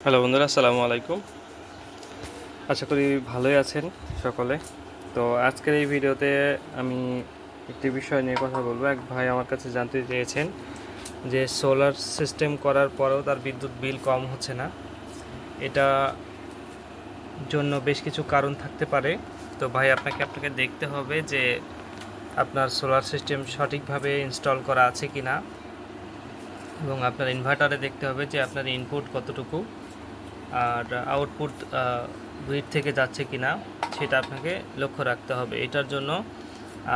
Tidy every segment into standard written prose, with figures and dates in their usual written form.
Hello বন্ধুরা, আসসালামু আলাইকুম। আশা করি ভালোই আছেন সকলে। তো আজকের এই ভিডিওতে আমি একটি বিষয় নিয়ে কথা বলবো। এক ভাই আমার কাছে জানতে চেয়েছেন যে সোলার সিস্টেম করার পরেও তার বিদ্যুৎ বিল কম হচ্ছে না। এটা জন্য বেশ কিছু কারণ থাকতে পারে। তো ভাই আপনাকে দেখতে হবে যে আপনার সোলার সিস্টেম সঠিকভাবে ইনস্টল করা আছে কি না, এবং আপনার ইনভার্টারে দেখতে হবে যে আপনার ইনপুট কতটুকু আর আউটপুট গ্রিড থেকে যাচ্ছে কি না, সেটা আপনাকে লক্ষ্য রাখতে হবে এটার জন্য।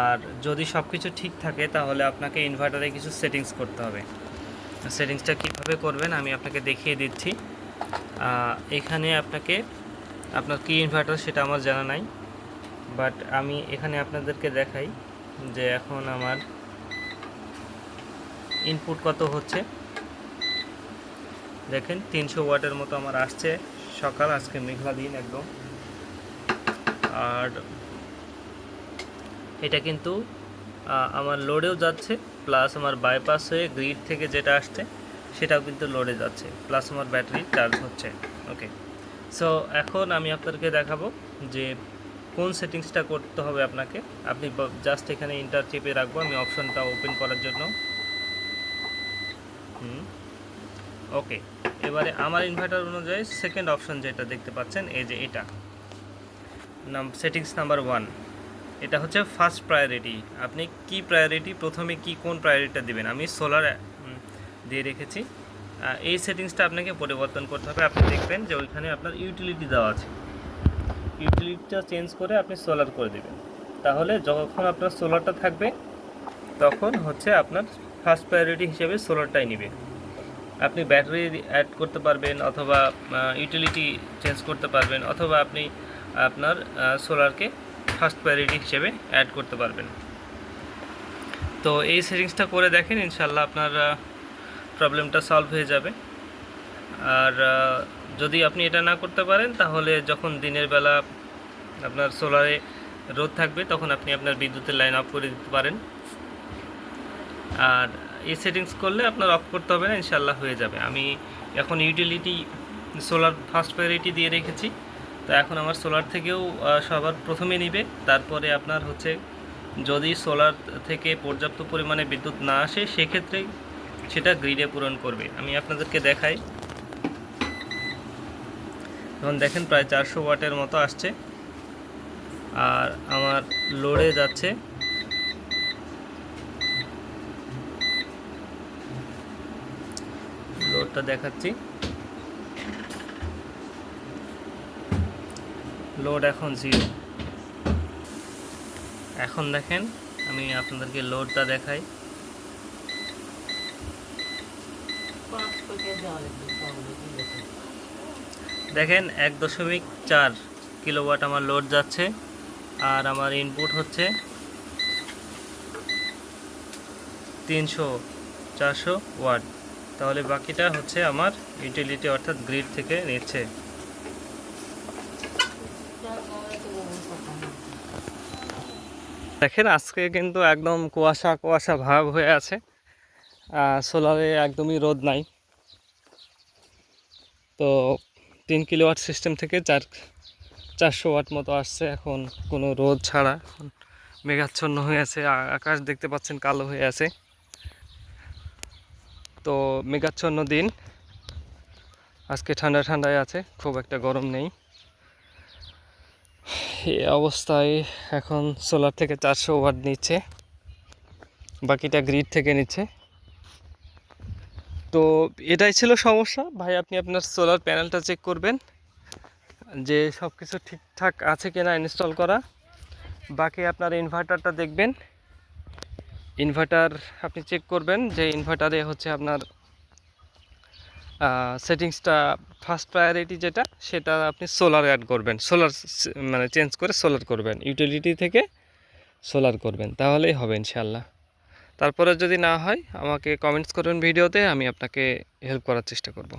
আর যদি সব কিছু ঠিক থাকে তাহলে আপনাকে ইনভার্টারে কিছু সেটিংস করতে হবে। সেটিংসটা কীভাবে করবেন আমি আপনাকে দেখিয়ে দিচ্ছি। এখানে আপনার কি ইনভার্টার সেটা আমার জানা নাই, বাট আমি এখানে আপনাদেরকে দেখাই যে এখন আমার ইনপুট কত হচ্ছে। দেখেন 300 ওয়াটের মতো আমার আসছে। সকাল, আজকে মেঘলা দিন একদম। আর এটা কিন্তু আমার লোডেও যাচ্ছে, প্লাস আমার বাইপাস হয়ে গ্রিড থেকে যেটা আসছে সেটাও কিন্তু লোডে যাচ্ছে, প্লাস আমার ব্যাটারি চার্জ হচ্ছে। ওকে, সো এখন আমি আপনাদেরকে দেখাবো যে কোন সেটিংসটা করতে হবে আপনাকে। আপনি জাস্ট এখানে ইন্টার চেপে রাখবো আমি অপশনটা ওপেন করার জন্য। ওকে, এবারে আমার ইনভার্টার অনুযায়ী সেকেন্ড অপশন যেটা দেখতে পাচ্ছেন, এই যে এটা সেটিংস নাম্বার 1, এটা হচ্ছে ফার্স্ট প্রায়োরিটি। আপনি কি প্রায়োরিটি প্রথমে কোন প্রায়োরিটিটা দিবেন, আমি সোলার দিয়ে রেখেছি। এই সেটিংসটা আপনাকে পরিবর্তন করতে হবে। আপনি দেখবেন যে ওইখানে আপনার ইউটিলিটি দেওয়া আছে, ইউটিলিটিটা চেঞ্জ করে আপনি সোলার করে দেবেন। তাহলে যখন আপনার সোলারটা থাকবে তখন হচ্ছে আপনার ফার্স্ট প্রায়োরিটি হিসেবে সোলারটাই নেবে। আপনি ব্যাটারি অ্যাড করতে পারবেন, অথবা ইউটিলিটি চেঞ্জ করতে পারবেন, অথবা আপনি আপনার সোলারকে ফার্স্ট প্রায়োরিটি হিসেবে অ্যাড করতে পারবেন। তো এই সেটিংসটা করে দেখেন, ইনশাল্লাহ আপনার প্রবলেমটা সলভ হয়ে যাবে। আর যদি আপনি এটা না করতে পারেন তাহলে যখন দিনের বেলা আপনার সোলারে রোদ থাকবে তখন আপনি আপনার বিদ্যুতের লাইন অফ করে দিতে পারেন। আর এই সেটিংস করলে আপনার অফ করতে হবে না, ইনশাল্লাহ হয়ে যাবে। আমি এখন ইউটিলিটি সোলার ফার্স্ট প্রায়োরিটি দিয়ে রেখেছি, তো এখন আমার সোলার থেকেও সবার প্রথমে নিবে। তারপরে আপনার হচ্ছে যদি সোলার থেকে পর্যাপ্ত পরিমাণে বিদ্যুৎ না আসে সেক্ষেত্রে সেটা গ্রিডে পূরণ করবে। আমি আপনাদেরকে দেখাই। এখন দেখেন প্রায় 400 ওয়াটের মতো আসছে, আর আমার লোডে যাচ্ছে লোডটা দেখাচ্ছি। লোড এখন 0। এখন দেখেন আমি আপনাদেরকে লোডটা দেখাই। দেখেন 1.4 কিলোওয়াট আমার লোড যাচ্ছে, আর আমার ইনপুট হচ্ছে 300-400 ওয়াট। তাহলে বাকিটা হচ্ছে আমার ইউটিলিটি অর্থাৎ গ্রিড থেকে নিচ্ছে। দেখেন আজকে কিন্তু একদম কুয়াশা কুয়াশা ভাব হয়ে আছে, সোলারে একদমই রোদ নাই। তো 3 কিলোওয়াট সিস্টেম থেকে 400 ওয়াট মতো আসছে। এখন কোনো রোদ ছাড়া মেঘাচ্ছন্ন হয়ে আছে, আকাশ দেখতে পাচ্ছেন কালো হয়ে আছে। তো মেঘাচ্ছন্ন দিন, আজকে ঠান্ডা ঠান্ডায় আছে, খুব একটা গরম নেই। এই অবস্থায় এখন সোলার থেকে 400 ওয়াট নিচ্ছে, বাকিটা গ্রিড থেকে নিচ্ছে। তো এটাই ছিল সমস্যা ভাই। আপনি আপনার সোলার প্যানেলটা চেক করবেন যে সব কিছু ঠিকঠাক আছে কিনা ইনস্টল করা। বাকি আপনার ইনভার্টারটা দেখবেন, ইনভার্টার আপনি চেক করবেন যে ইনভার্টারে হচ্ছে আপনার সেটিংসটা ফার্স্ট প্রায়োরিটি যেটা সেটা আপনি সোলার অ্যাড করবেন, সোলার মানে চেঞ্জ করে সোলার করবেন, ইউটিলিটি থেকে সোলার করবেন, তাহলেই হবে ইনশাল্লাহ। তারপরে যদি না হয় আমাকে কমেন্টস করবেন ভিডিওতে, আমি আপনাকে হেল্প করার চেষ্টা করব।